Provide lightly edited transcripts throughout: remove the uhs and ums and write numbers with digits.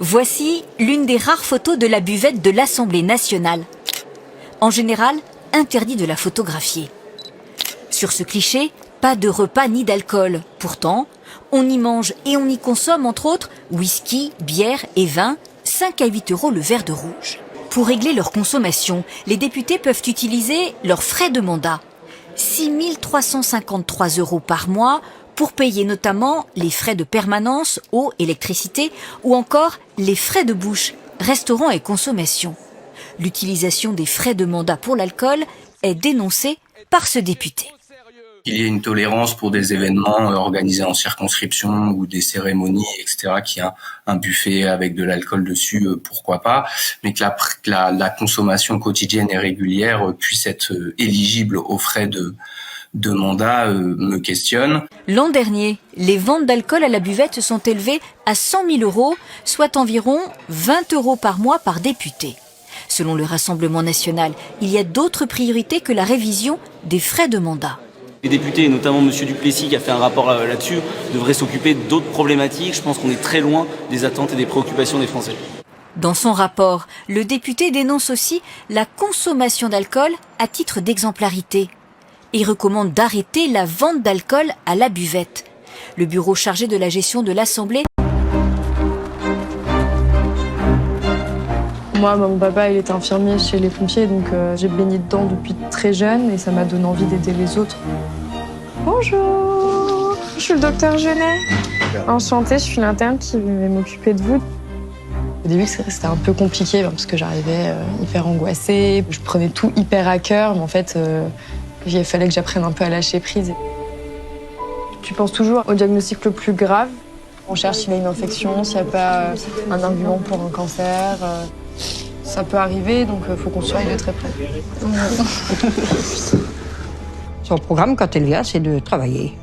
Voici l'une des rares photos de la buvette de l'Assemblée nationale. En général, interdit de la photographier. Sur ce cliché, pas de repas ni d'alcool. Pourtant, on y mange et on y consomme entre autres whisky, bière et vin, 5 à 8 € le verre de rouge. Pour régler leur consommation, les députés peuvent utiliser leurs frais de mandat. 6 353 € par mois pour payer notamment les frais de permanence, eau, électricité ou encore les frais de bouche, restaurants et consommation. L'utilisation des frais de mandat pour l'alcool est dénoncée par ce député. Il y a une tolérance pour des événements organisés en circonscription ou des cérémonies, etc., qu'il y a un buffet avec de l'alcool dessus, pourquoi pas, mais que la consommation quotidienne et régulière puisse être éligible aux frais de mandat me questionne. L'an dernier, les ventes d'alcool à la buvette se sont élevées à 100 000 €, soit environ 20 € par mois par député. Selon le Rassemblement national, il y a d'autres priorités que la révision des frais de mandat. Les députés, et notamment M. Duplessis qui a fait un rapport là-dessus, devraient s'occuper d'autres problématiques. Je pense qu'on est très loin des attentes et des préoccupations des Français. Dans son rapport, le député dénonce aussi la consommation d'alcool à titre d'exemplarité et recommande d'arrêter la vente d'alcool à la buvette. Le bureau chargé de la gestion de l'Assemblée. Moi, mon papa, il était infirmier chez les pompiers, donc j'ai baigné dedans depuis très jeune et ça m'a donné envie d'aider les autres. Bonjour, je suis le docteur Genet. Enchantée, je suis l'interne qui va m'occuper de vous. Au début, c'était un peu compliqué parce que j'arrivais hyper angoissée. Je prenais tout hyper à cœur, mais en fait, il fallait que j'apprenne un peu à lâcher prise. Tu penses toujours au diagnostic le plus grave. On cherche s'il y a une infection, s'il n'y a pas un argument pour un cancer. Ça peut arriver, donc il faut qu'on surveille de très près. Son programme, quand elle vient, c'est de travailler.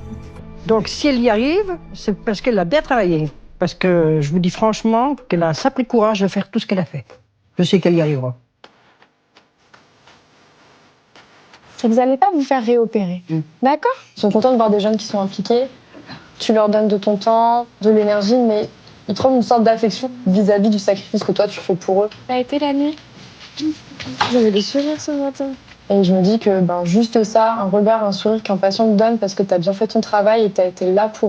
Donc, si elle y arrive, c'est parce qu'elle a bien travaillé. Parce que je vous dis franchement qu'elle a un sacré courage de faire tout ce qu'elle a fait. Je sais qu'elle y arrivera. Vous n'allez pas vous faire réopérer, d'accord? Ils sont contents de voir des jeunes qui sont impliqués. Tu leur donnes de ton temps, de l'énergie, mais ils trouvent une sorte d'affection vis-à-vis du sacrifice que toi tu fais pour eux. Ça a été la nuit. J'avais des sourires ce matin. Et je me dis que juste ça, un regard, un sourire qu'un patient te donne parce que tu as bien fait ton travail et tu as été là pour eux.